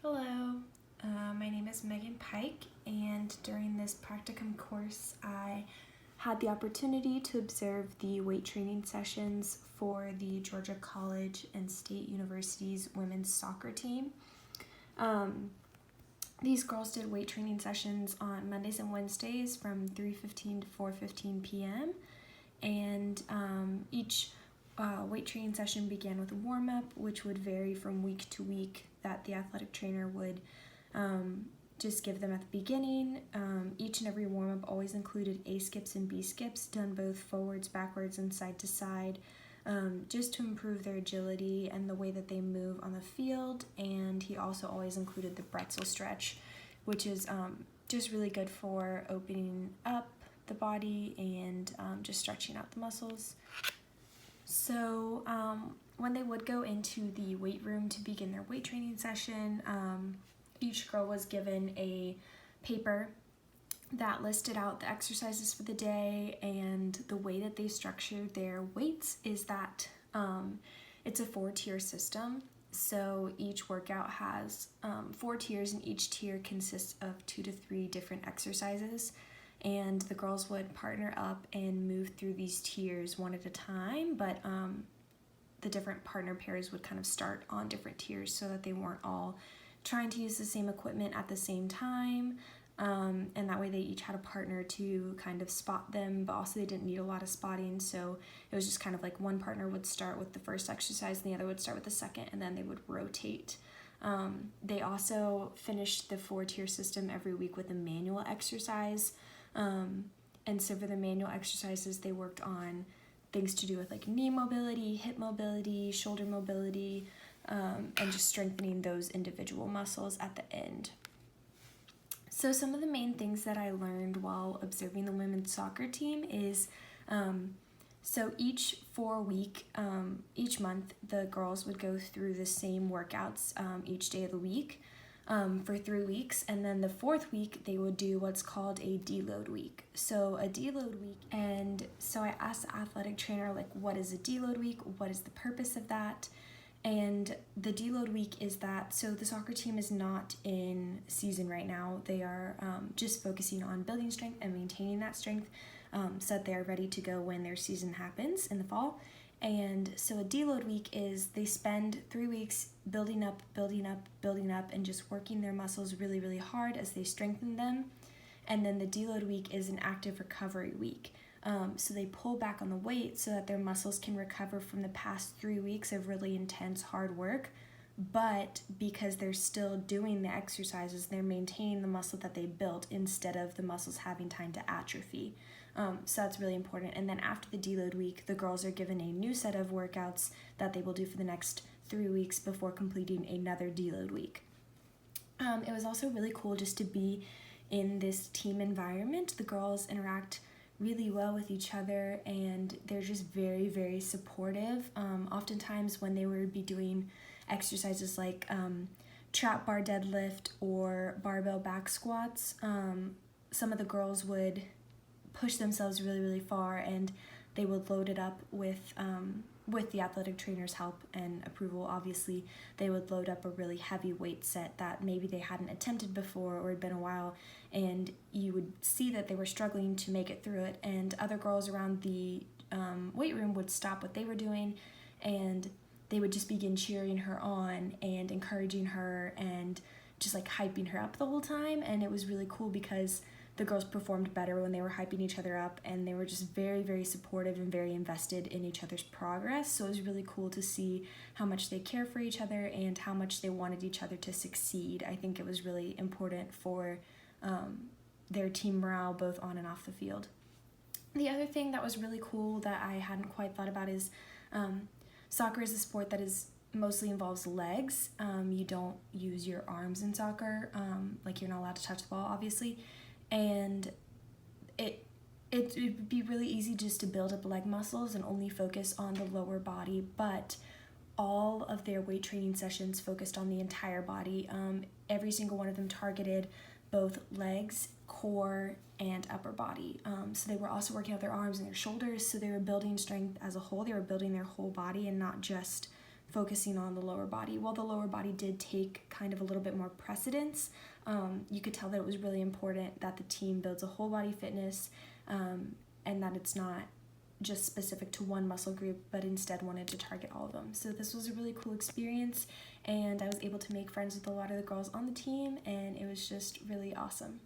Hello, my name is Megan Pike, and during this practicum course, I had the opportunity to observe the weight training sessions for the Georgia College and State University's women's soccer team. These girls did weight training sessions on Mondays and Wednesdays from 3:15 to 4:15 p.m. And each weight training session began with a warm-up, which would vary from week to week, that the athletic trainer would just give them at the beginning. Each and every warm-up always included A skips and B skips, done both forwards, backwards, and side to side, just to improve their agility and the way that they move on the field. And he also always included the pretzel stretch, which is just really good for opening up the body and just stretching out the muscles. So when they would go into the weight room to begin their weight training session, each girl was given a paper that listed out the exercises for the day, and the way that they structured their weights is that it's a 4-tier system. So each workout has 4 tiers, and each tier consists of 2 to 3 different exercises. And the girls would partner up and move through these tiers one at a time, but the different partner pairs would kind of start on different tiers so that they weren't all trying to use the same equipment at the same time. And that way they each had a partner to kind of spot them, but also they didn't need a lot of spotting, so it was just kind of like one partner would start with the first exercise and the other would start with the second, and then they would rotate. They also finished the 4-tier system every week with a manual exercise. And so for the manual exercises, they worked on things to do with like knee mobility, hip mobility, shoulder mobility, and just strengthening those individual muscles at the end. So some of the main things that I learned while observing the women's soccer team is, so each month, the girls would go through the same workouts each day of the week. For 3 weeks, and then the 4th week they would do what's called a deload week. So a deload week, and so I asked the athletic trainer, like, what is a deload week? What is the purpose of that? And the deload week is that, so the soccer team is not in season right now. They are just focusing on building strength and maintaining that strength so that they are ready to go when their season happens in the fall. And so a deload week is they spend 3 weeks building up, and just working their muscles really, really hard as they strengthen them. And then the deload week is an active recovery week. So they pull back on the weight so that their muscles can recover from the past 3 weeks of really intense hard work. But because they're still doing the exercises, they're maintaining the muscle that they built instead of the muscles having time to atrophy. So that's really important. And then after the deload week, the girls are given a new set of workouts that they will do for the next 3 weeks before completing another deload week. It was also really cool just to be in this team environment. The girls interact really well with each other, and they're just very, very supportive. Oftentimes when they would be doing exercises like trap bar deadlift or barbell back squats, some of the girls would push themselves really, really far, and they would load it up with the athletic trainer's help and approval. Obviously, they would load up a really heavy weight set that maybe they hadn't attempted before or had been a while, and you would see that they were struggling to make it through it, and other girls around the weight room would stop what they were doing, and they would just begin cheering her on and encouraging her and just like hyping her up the whole time. And it was really cool because the girls performed better when they were hyping each other up, and they were just very, very supportive and very invested in each other's progress. So it was really cool to see how much they care for each other and how much they wanted each other to succeed. I think it was really important for their team morale, both on and off the field. The other thing that was really cool that I hadn't quite thought about is soccer is a sport that mostly involves legs. You don't use your arms in soccer, like you're not allowed to touch the ball, obviously. And it would be really easy just to build up leg muscles and only focus on the lower body, but all of their weight training sessions focused on the entire body. Every single one of them targeted both legs, core, and upper body. So they were also working out their arms and their shoulders, so they were building strength as a whole. They were building their whole body and not just focusing on the lower body. While the lower body did take kind of a little bit more precedence, you could tell that it was really important that the team builds a whole body fitness, and that it's not just specific to one muscle group, but instead wanted to target all of them. So this was a really cool experience, and I was able to make friends with a lot of the girls on the team, and it was just really awesome.